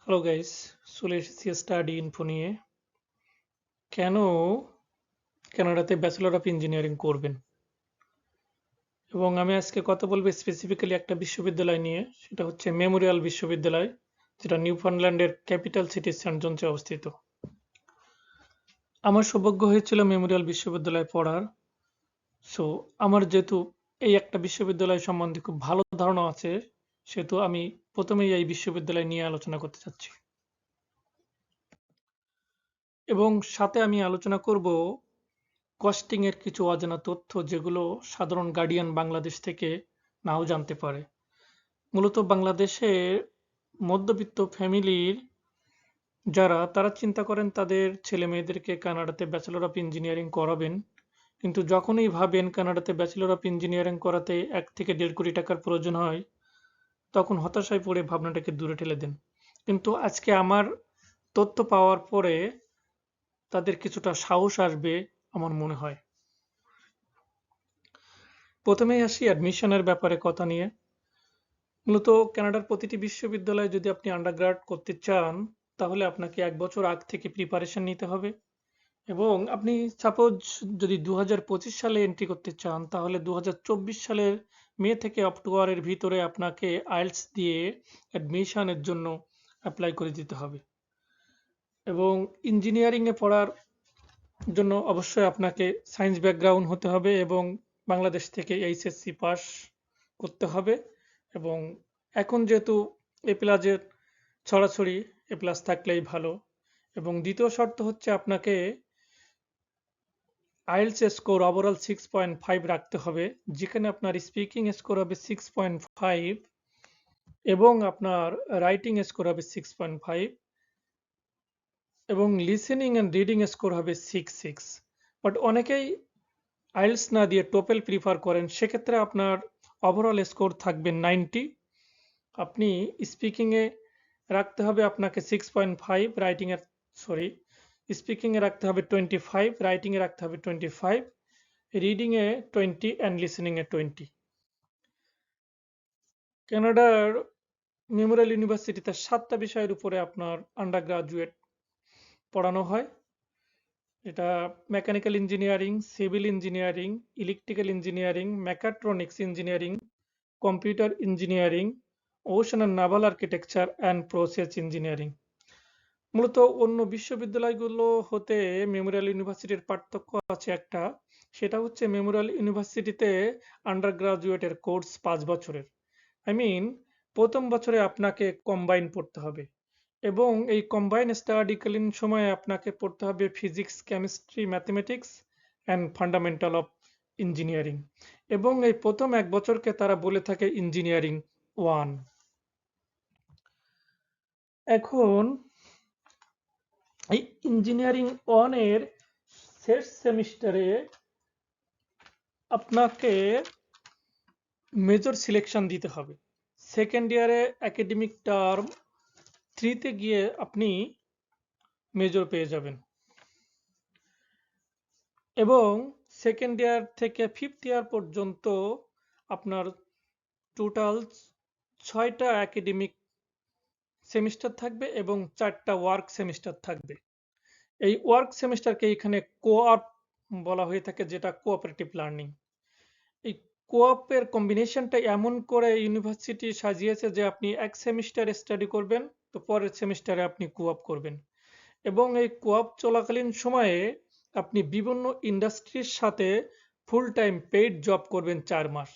Hello guys, চলে এসেছি study info নিয়ে। কেন কানাডাতে ব্যাচেলর অফ ইঞ্জিনিয়ারিং করবেন? এবং আমি আজকে কথা বলবো স্পেসিফিক্যালি একটা বিশ্ববিদ্যালয় নিয়ে, সেটা হচ্ছে মেমোরিয়াল বিশ্ববিদ্যালয়, যেটা নিউফাউন্ডল্যান্ডের ক্যাপিটাল সিটি সেন্ট জনসে অবস্থিত। আমার সৌভাগ্য হয়েছিল মেমোরিয়াল বিশ্ববিদ্যালয়ে পড়ার। সো আমার যেহেতু এই একটা বিশ্ববিদ্যালয় সম্বন্ধে খুব ভালো ধারণা আছে, সেহেতু আমি প্রথমেই এই বিশ্ববিদ্যালয় নিয়ে আলোচনা করতে চাচ্ছি। এবং সাথে আমি আলোচনা করব কস্টিং এর কিছু অজানা তথ্য, যেগুলো সাধারণ গার্ডিয়ান বাংলাদেশ থেকে নাও জানতে পারে। মূলত বাংলাদেশে মধ্যবিত্ত ফ্যামিলির যারা, তারা চিন্তা করেন তাদের ছেলে মেয়েদেরকে কানাডাতে ব্যাচেলর অফ ইঞ্জিনিয়ারিং করাবেন, কিন্তু যখনই ভাবেন কানাডাতে ব্যাচেলর অফ ইঞ্জিনিয়ারিং করাতে 1 থেকে 1.5 কোটি টাকার প্রয়োজন হয়, তখন হতাশায় পড়ে ভাবনাটাকে দূরে ঠেলে দেন। কিন্তু আজকে আমার তথ্য পাওয়ার পরে তাদের কিছুটা সাহস আসবে আমার মনে হয়। প্রথমেই আসি অ্যাডমিশনের ব্যাপারে কথা নিয়ে। মূলত কানাডার প্রতিটি বিশ্ববিদ্যালয়ে যদি আপনি আন্ডারগ্রাড করতে চান, তাহলে আপনাকে 1 বছর আগ থেকে প্রিপারেশন নিতে হবে। এবং আপনি সাপোজ যদি 2025 সালে এন্ট্রি করতে চান, তাহলে 2024 সালের মে থেকে অক্টোবরের ভিতরে আপনাকে আইএলটিএস দিয়ে অ্যাডমিশনের জন্য অ্যাপ্লাই করে দিতে হবে। এবং ইঞ্জিনিয়ারিং এ পড়ার জন্য অবশ্যই আপনাকে সায়েন্স ব্যাকগ্রাউন্ড হতে হবে এবং বাংলাদেশ থেকে এইচএসসি পাস করতে হবে। এবং এখন যেহেতু এ প্লাসের ছড়াছড়ি, এ প্লাস থাকলেই ভালো। এবং দ্বিতীয় শর্ত হচ্ছে আপনাকে আইএলটিএস স্কোর ওভারঅল 6.5 রাখতে হবে, যেখানে আপনার স্পিকিং স্কোর হবে 6.5 এবং আপনার রাইটিং স্কোর হবে 6.5 এবং লিসেনিং এন্ড রিডিং স্কোর হবে 6.6। বাট অনেকেই আইএলটিএস না দিয়ে টোপেল প্রিফার করেন, সেক্ষেত্রে আপনার ওভারঅল স্কোর থাকবে 90। আপনি স্পিকিং এ রাখতে হবে আপনাকে 6.5, রাইটিং এর সরি স্পিকিং এ রাখতে হবে 25, রাইটিং এ রাখতে হবে 25, রিডিং এ 20 অ্যান্ড লিসেনিং এ 20। কানাডার মেমোরিয়াল ইউনিভার্সিটিতে 7টা বিষয়ের উপরে আপনার আন্ডার গ্রাজুয়েট পড়ানো হয়। এটা mechanical engineering, civil engineering, electrical engineering, mechatronics engineering, computer engineering, ocean and naval architecture and process engineering. মূলত অন্য বিশ্ববিদ্যালয়গুলো হতে মেমোরিয়াল ইউনিভার্সিটির পার্থক্য আছে একটা, সেটা হচ্ছে মেমোরিয়াল ইউনিভার্সিটিতে আন্ডার গ্রাজুয়েটের কোর্স 5 বছরের। আই মিন, প্রথম বছরে আপনাকে কম্বাইন পড়তে হবে এবং এই কম্বাইন স্টাডিকালীন সময়ে আপনাকে পড়তে হবে physics, chemistry, mathematics and fundamental of engineering. এবং এই প্রথম 1 বছরকে তারা বলে থাকে ইঞ্জিনিয়ারিং 1। এখন এই ইঞ্জিনিয়ারিং 1 এর শেষ সেমিস্টারে আপনাকে মেজর সিলেকশন দিতে হবে। সেকেন্ড ইয়ারে একাডেমিক টার্ম 3 তে গিয়ে আপনি মেজর পেয়ে যাবেন এবং সেকেন্ড ইয়ার থেকে ফিফথ ইয়ার পর্যন্ত আপনার টোটাল 6টা একাডেমিক সেমিস্টার থাকবে এবং 4টা ওয়ার্ক সেমিস্টার থাকবে। এই ওয়ার্ক সেমিস্টারকে এখানে কোঅপ বলা হয়ে থাকে, যেটা কোঅপারেটিভ লার্নিং। এই কোঅপের কম্বিনেশনটা এমন করে ইউনিভার্সিটি সাজিয়েছে যে আপনি এক সেমিস্টার স্টাডি করবেন, তো পরের সেমিস্টারে আপনি কোঅপ করবেন। এবং এই কোঅপ চলাকালীন সময়ে আপনি বিভিন্ন ইন্ডাস্ট্রির সাথে ফুল টাইম পেইড জব করবেন 4 মাস,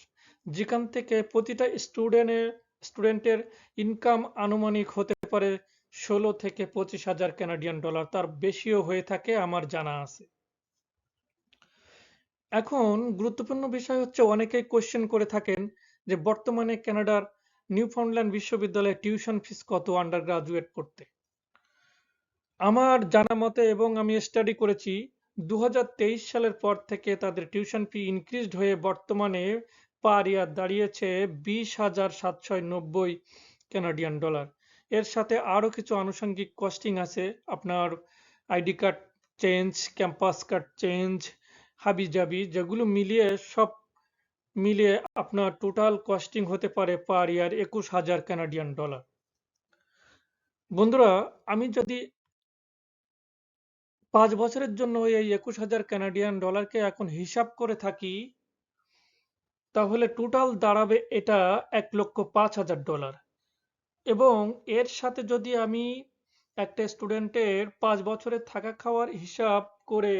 যেখান থেকে প্রতিটা স্টুডেন্টের ইনকাম আনুমানিক হতে পারে 16 থেকে 25 হাজার কানাডিয়ান ডলার, তার বেশিও হয়ে থাকে আমার জানা আছে। এখন গুরুত্বপূর্ণ বিষয় হচ্ছে, অনেকেই কোশ্চেন করে থাকেন যে বর্তমানে কানাডার নিউফাউন্ডল্যান্ড বিশ্ববিদ্যালয়ে টিউশন ফিস কত আন্ডার গ্রাজুয়েট পড়তে। আমার জানা মতে এবং আমি স্টাডি করেছি, 2023 সালের পর থেকে তাদের টিউশন ফি ইনক্রিজড হয়ে বর্তমানে পার ইয়ার দাঁড়িয়েছে 20,790 কানাডিয়ান ডলার। এর সাথে আরো কিছু আনুষঙ্গিক কস্টিং আছে, আপনার ID card change, campus card change, হাবিজাবি, যেগুলো মিলিয়ে সব মিলিয়ে আপনার টোটাল কস্টিং হতে পারে পার ইয়ার 21,000 কানাডিয়ান ডলার। বন্ধুরা, আমি যদি 5 বছরের জন্য এই 21,000 কানাডিয়ান ডলারকে এখন হিসাব করে থাকি, তাহলে টোটাল দাঁড়াবে এটা 1,05,000 ডলার। এবং এর সাথে যদি আমি একটা স্টুডেন্টের 5 বছরের থাকা খাওয়ার হিসাব করে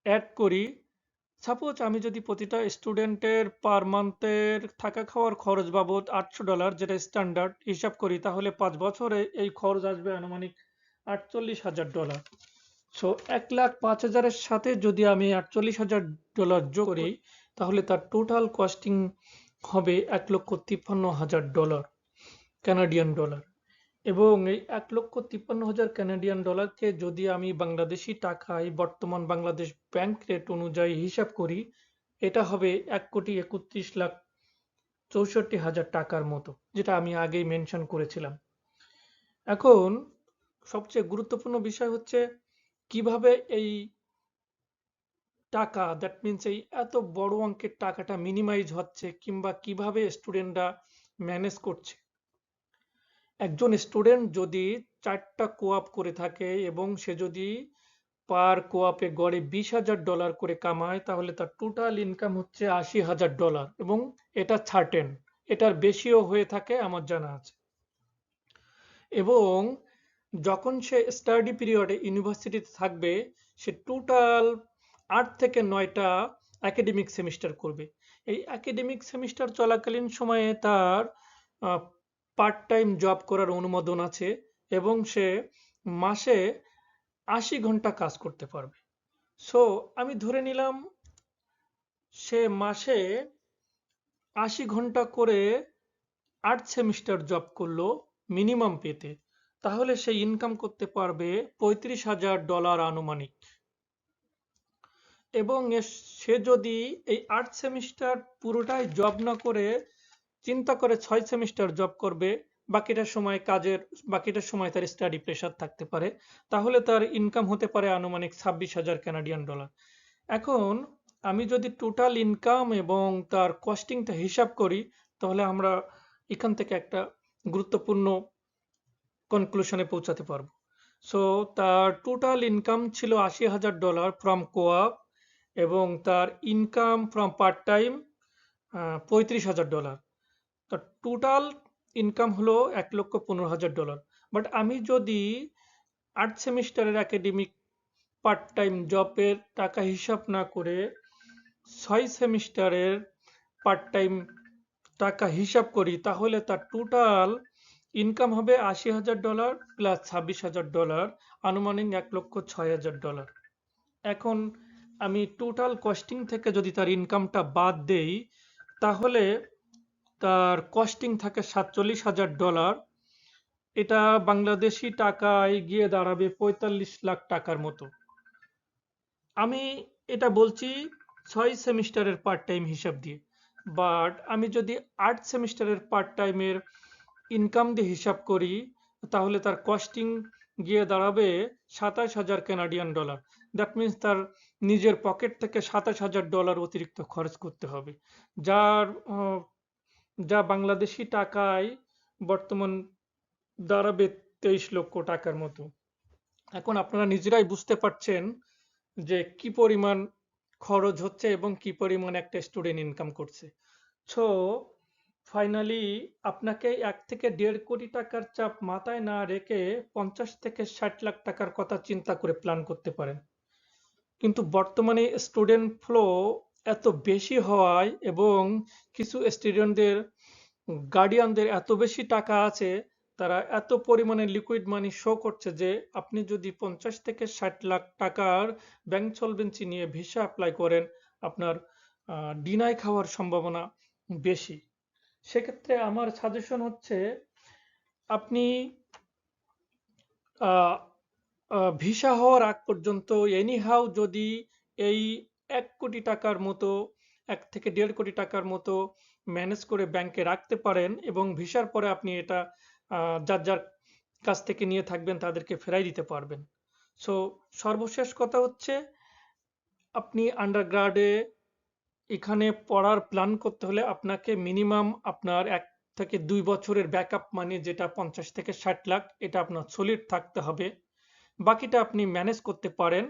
অ্যাড করি, সাপোজ আমি যদি প্রতিটা স্টুডেন্টের পার মান্থের থাকা খাওয়ার খরচ বাবদ $800, যেটা স্ট্যান্ডার্ড হিসাব করি, তাহলে 5 বছরে এই খরচ আসবে আনুমানিক $48,000। সো 1,05,000-এর সাথে যদি আমি $48,000 যোগ করি, তাহলে তার টোটাল কস্টিং হবে $1,53,000 কানাডিয়ান ডলার। এবং এই $1,53,000 কানাডিয়ান ডলারকে যদি আমি বাংলাদেশি টাকায় বর্তমান বাংলাদেশ ব্যাংক রেট অনুযায়ী হিসাব করি, এটা হবে 1,31,64,000 টাকার মতো, যেটা আমি আগেই মেনশন করেছিলাম। এখন সবচেয়ে গুরুত্বপূর্ণ বিষয় হচ্ছে কিভাবে এই টাকা, দ্যাট মিনস এই এত বড় অঙ্কের টাকাটা মিনিমাইজ হচ্ছে, কিংবা কিভাবে স্টুডেন্টরা ম্যানেজ করছে। একজন স্টুডেন্ট যদি 4টা কোআপ করে থাকে এবং সে যদি পার কোআপে গড়ে $20,000 করে কামায়, তাহলে তার টোটাল ইনকাম হচ্ছে $80,000, এবং এটা সার্টেন, এটার বেশিও হয়ে থাকে আমার জানা আছে। এবং যখন সে স্টাডি পিরিয়ডে ইউনিভার্সিটিতে থাকবে, সে টোটাল 8 থেকে 9টা একাডেমিক সেমিস্টার করবে। এই একাডেমিক সেমিস্টার চলাকালীন সময়ে তার পার্ট টাইম জব করার অনুমোদন আছে, এবং সে মাসে 80 ঘন্টা কাজ করতে পারবে। সো আমি ধরে নিলাম সে মাসে 80 ঘন্টা করে 8 সেমিস্টার জব করলো মিনিমাম পেতে, তাহলে সে ইনকাম করতে পারবে $35,000 আনুমানিক। এবং সে যদি এই 8 সেমিস্টার পুরোটাই জব না করে চিন্তা করে 6 সেমিস্টার জব করবে, বাকিটার সময় তার স্টাডি প্রেশার থাকতে পারে, তাহলে তার ইনকাম হতে পারে আনুমানিক 26,000 কানাডিয়ান ডলার। এখন আমি যদি টোটাল ইনকাম এবং তার কস্টিংটা হিসাব করি, তাহলে আমরা এখান থেকে একটা গুরুত্বপূর্ণ কনক্লুশনে পৌঁছাতে পারবো। সো তার টোটাল ইনকাম ছিল $80,000 ফ্রম কোআপ, এবং তার ইনকাম ফ্রম পার্ট টাইম $35,000। তো টোটাল ইনকাম হলো $1,15,000। বাট আমি যদি 8 সেমিস্টারের একাডেমিক পার্ট টাইম জবের টাকা হিসাব না করে 6 সেমিস্টারের পার্ট টাইম টাকা হিসাব করি, তাহলে তার টোটাল ইনকাম হবে $80,000 প্লাস $26,000, আনুমানিক $1,06,000। এখন আমি টোটাল কস্টিং থেকে যদি তার ইনকামটা বাদ দেই, তাহলে তার কস্টিং থাকে $47,000। এটা বাংলাদেশি টাকায় গিয়ে দাঁড়াবে 45 লাখ টাকার মতো। আমি এটা বলছি 6 সেমিস্টারের পার্ট টাইম হিসাব দিয়ে। বাট আমি যদি 8 সেমিস্টারের পার্ট টাইমের ইনকাম দিয়ে হিসাব করি, তাহলে তার কস্টিং গিয়ে দাঁড়াবে 27,000 কানাডিয়ান ডলার। দ্যাট মিনস তার নিজের পকেট থেকে $27,000 অতিরিক্ত খরচ করতে হবে, যার যা বাংলাদেশি টাকায় বর্তমান দাঁড়াবে 23 লক্ষ টাকার মতো। এখন আপনারা নিজেরাই বুঝতে পারছেন যে কি পরিমাণ খরচ হচ্ছে এবং কি পরিমাণ একটা স্টুডেন্ট ইনকাম করছে। সো ফাইনালি আপনাকে 1 থেকে 1.5 কোটি টাকার চাপ মাথায় না রেখে 50 থেকে 60 লাখ টাকার কথা চিন্তা করে প্ল্যান করতে পারেন। কিন্তু বর্তমানে স্টুডেন্ট ফ্লো এত বেশি হওয়ায় এবং কিছু স্টুডেন্টদের গার্ডিয়ানদের এত বেশি টাকা আছে, তারা এত পরিমাণে লিকুইড মানি শো করছে যে আপনি যদি 50 থেকে 60 লাখ টাকার ব্যাংক সলভেন্সি নিয়ে ভিসা অ্যাপ্লাই করেন, আপনার ডিনাই খাওয়ার সম্ভাবনা বেশি। সেক্ষেত্রে আমার সাজেশন হচ্ছে আপনি ভিসা হওয়ার আগ পর্যন্ত এনিহাউ যদি এই 1 কোটি টাকার মতো, 1 থেকে 1.5 কোটি টাকার মতো ম্যানেজ করে ব্যাংকে রাখতে পারেন, এবং ভিসার পরে আপনি এটা যার যার কাছ থেকে নিয়ে থাকবেন তাদেরকে ফেরাই দিতে পারবেন। সো সর্বশেষ কথা হচ্ছে, আপনি আন্ডারগ্রাডে এখানে পড়ার প্ল্যান করতে হলে আপনাকে মিনিমাম আপনার থেকে 2 বছরের ব্যাকআপ মানি যেটা 50 থেকে 60 লাখ এটা আপনার সলিড থাকতে হবে। বাকিটা আপনি ম্যানেজ করতে পারেন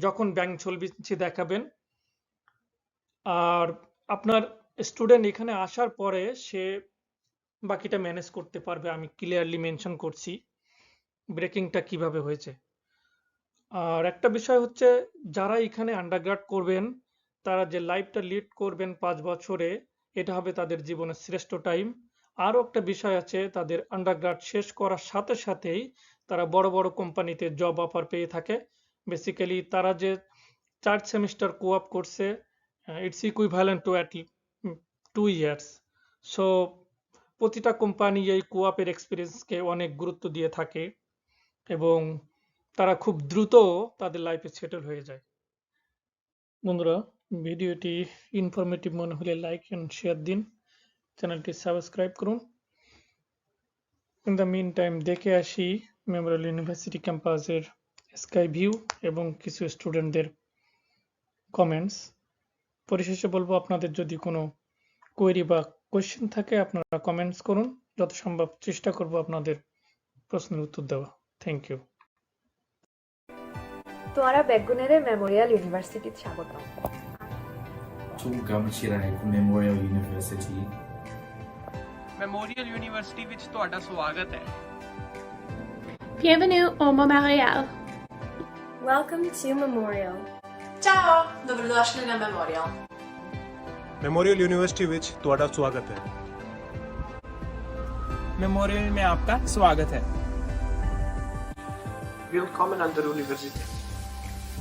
যখন ব্যাংক সলভেন্সি দেখাবেন। আর আপনার স্টুডেন্ট এখানে আসার পরে সে বাকিটা ম্যানেজ করতে পারবে। আমি ক্লিয়ারলি মেনশন করছি ব্রেকিংটা কিভাবে হয়েছে। আর একটা বিষয় হচ্ছে যারা এখানে আন্ডারগ্রাড করবেন তারা যে লাইফটা লিড করবেন 5 বছরে এটা হবে তাদের জীবনের শ্রেষ্ঠ টাইম। আরও একটা বিষয় আছে তাদের আন্ডারগ্রাড শেষ করার সাথে সাথেই তারা বড় বড় কোম্পানিতে জব অফার পেয়ে থাকে। বেসিক্যালি তারা যে 4 সেমিস্টার কোঅপ করছে its equivalent to at 2 years. So প্রতিটা কোম্পানি এই কোঅপের এক্সপিরিয়েন্সকে অনেক গুরুত্ব দিয়ে থাকে এবং তারা খুব দ্রুত তাদের লাইফে সেটেল হয়ে যায়। বন্ধুরা ভিডিওটি ইনফরমেটিভ মনে হলে লাইক এন্ড শেয়ার দিন, চ্যানেলটি সাবস্ক্রাইব করুন। ইন দ্য মিন টাইম দেখে আসি মেমোরিয়াল ইউনিভার্সিটি ক্যাম্পাসের স্কাই ভিউ এবং কিছু স্টুডেন্টদের কমেন্টস। পরিশেষে বলবো আপনাদের যদি কোনো কোয়েরি বা কোয়েশ্চেন থাকে আপনারা কমেন্টস করুন, যত সম্ভব চেষ্টা করব আপনাদের প্রশ্নের উত্তর দেওয়া। Thank you. তোমারা বেগুনেরে মেমোরিয়াল ইউনিভার্সিটিত স্বাগতম। ਮੈਮੋਰੀਅਲ ਯੂਨੀਵਰਸਿਟੀ ਮੈਮੋਰੀਅਲ ਯੂਨੀਵਰਸਿਟੀ ਵਿੱਚ ਤੁਹਾਡਾ ਸਵਾਗਤ ਹੈ। Bienvenue au Memorial. Welcome to Memorial. Ciao, dobrodošli na Memorial. Memorial University which ਤੁਹਾਡਾ ਸਵਾਗਤ ਹੈ। मेमोरियल में आपका स्वागत है। Willkommen an der Universität.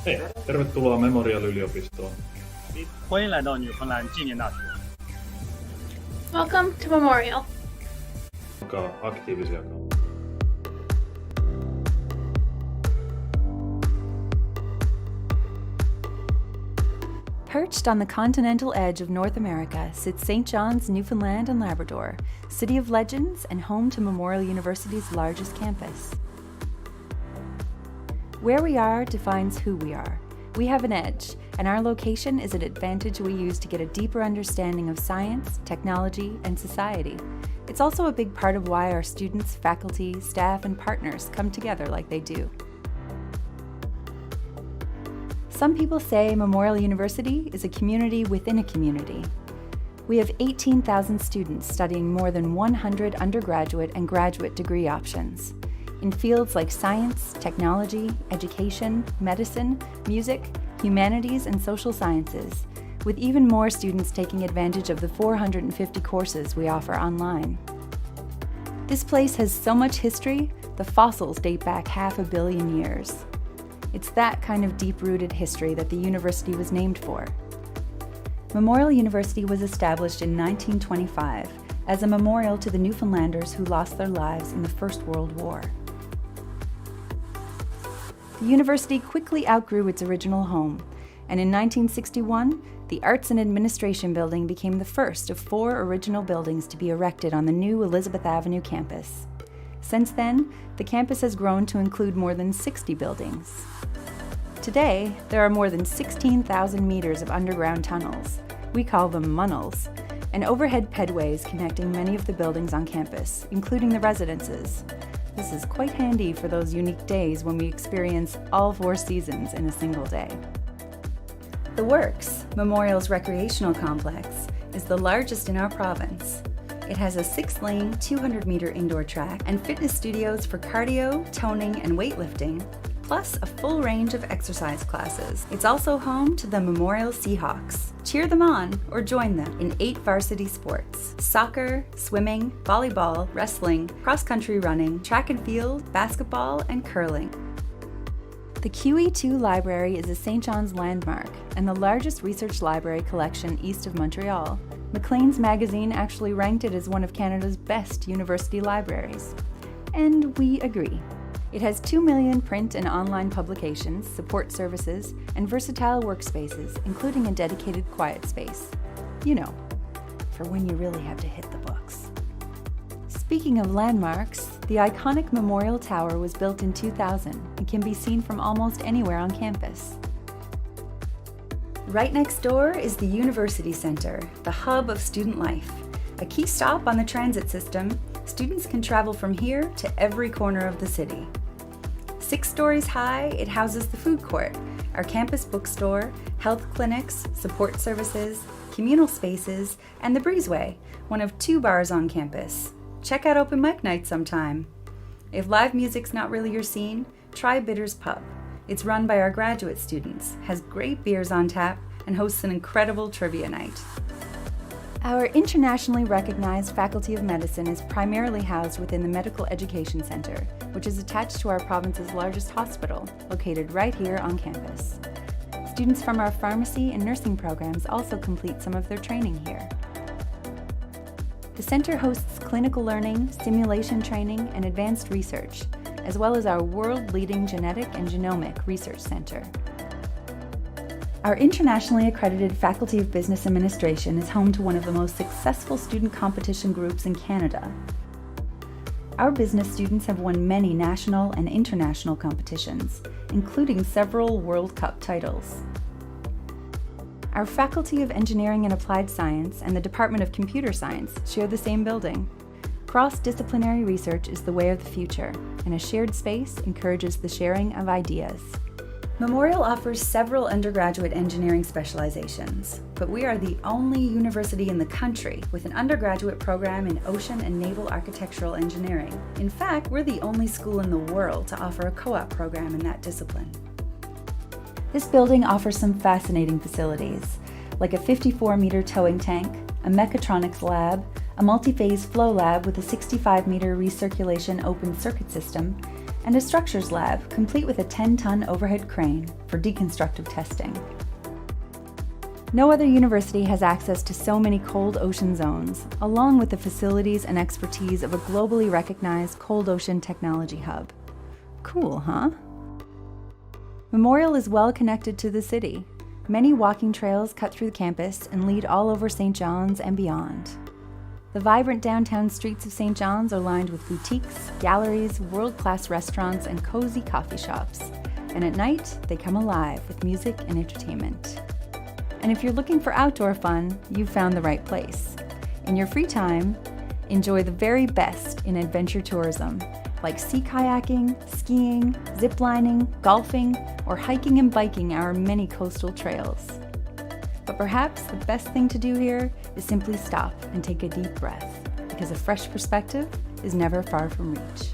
Hei, tervetuloa Memorial-yliopistoon. 欢迎来到纽芬兰纪念大学。 Welcome to Memorial. Olkaa aktiivisia. Perched on the continental edge of North America sits St. John's, Newfoundland and Labrador, city of legends and home to Memorial University's largest campus. Where we are defines who we are. We have an edge, and our location is an advantage we use to get a deeper understanding of science, technology, and society. It's also a big part of why our students, faculty, staff, and partners come together like they do. Some people say Memorial University is a community within a community. We have 18,000 students studying more than 100 undergraduate and graduate degree options in fields like science, technology, education, medicine, music, humanities, and social sciences, with even more students taking advantage of the 450 courses we offer online. This place has so much history, the fossils date back 500 million years. It's that kind of deep-rooted history that the university was named for. Memorial University was established in 1925 as a memorial to the Newfoundlanders who lost their lives in the First World War. The university quickly outgrew its original home, and in 1961, the Arts and Administration Building became the first of 4 original buildings to be erected on the new Elizabeth Avenue campus. Since then, the campus has grown to include more than 60 buildings. Today, there are more than 16,000 meters of underground tunnels. We call them munnels, and overhead pedways connecting many of the buildings on campus, including the residences. This is quite handy for those unique days when we experience all 4 seasons in a single day. The Works, Memorial's recreational complex, is the largest in our province. It has a 6-lane, 200-meter indoor track and fitness studios for cardio, toning, and weightlifting, plus a full range of exercise classes. It's also home to the Memorial Seahawks. Cheer them on or join them in 8 varsity sports: soccer, swimming, volleyball, wrestling, cross-country running, track and field, basketball, and curling. The QE2 Library is a St. John's landmark and the largest research library collection east of Montreal. Maclean's magazine actually ranked it as one of Canada's best university libraries. And we agree. It has 2 million print and online publications, support services, and versatile workspaces, including a dedicated quiet space. You know, for when you really have to hit the books. Speaking of landmarks, the iconic Memorial Tower was built in 2000 and can be seen from almost anywhere on campus. Right next door is the University Centre, the hub of student life, A key stop on the transit system, students can travel from here to every corner of the city. 6 stories high, it houses the food court, our campus bookstore, health clinics, support services, communal spaces, and the Breezeway, one of 2 bars on campus. Check out open mic night sometime. If live music's not really your scene, try Bitters Pub. It's run by our graduate students, has great beers on tap, and hosts an incredible trivia night. Our internationally recognized Faculty of Medicine is primarily housed within the Medical Education Center, which is attached to our province's largest hospital, located right here on campus. Students from our pharmacy and nursing programs also complete some of their training here. The center hosts clinical learning, simulation training, and advanced research, as well as our world-leading genetic and genomic research center. Our internationally accredited Faculty of Business Administration is home to one of the most successful student competition groups in Canada. Our business students have won many national and international competitions, including several World Cup titles. Our Faculty of Engineering and Applied Science and the Department of Computer Science share the same building. Cross-disciplinary research is the way of the future, and a shared space encourages the sharing of ideas. Memorial offers several undergraduate engineering specializations, but we are the only university in the country with an undergraduate program in ocean and naval architectural engineering. In fact, we're the only school in the world to offer a co-op program in that discipline. This building offers some fascinating facilities, like a 54-meter towing tank, a mechatronics lab, a multi-phase flow lab with a 65-meter recirculation open circuit system, and a structures lab complete with a 10-ton overhead crane for deconstructive testing. No other university has access to so many cold ocean zones, along with the facilities and expertise of a globally recognized cold ocean technology hub. Cool, huh? Memorial is well connected to the city. Many walking trails cut through the campus and lead all over St. John's and beyond. The vibrant downtown streets of St. John's are lined with boutiques, galleries, world-class restaurants, and cozy coffee shops. And at night, they come alive with music and entertainment. And if you're looking for outdoor fun, you've found the right place. In your free time, enjoy the very best in adventure tourism, like sea kayaking, skiing, ziplining, golfing, or hiking and biking our many coastal trails. But perhaps the best thing to do here is simply stop and take a deep breath, because a fresh perspective is never far from reach.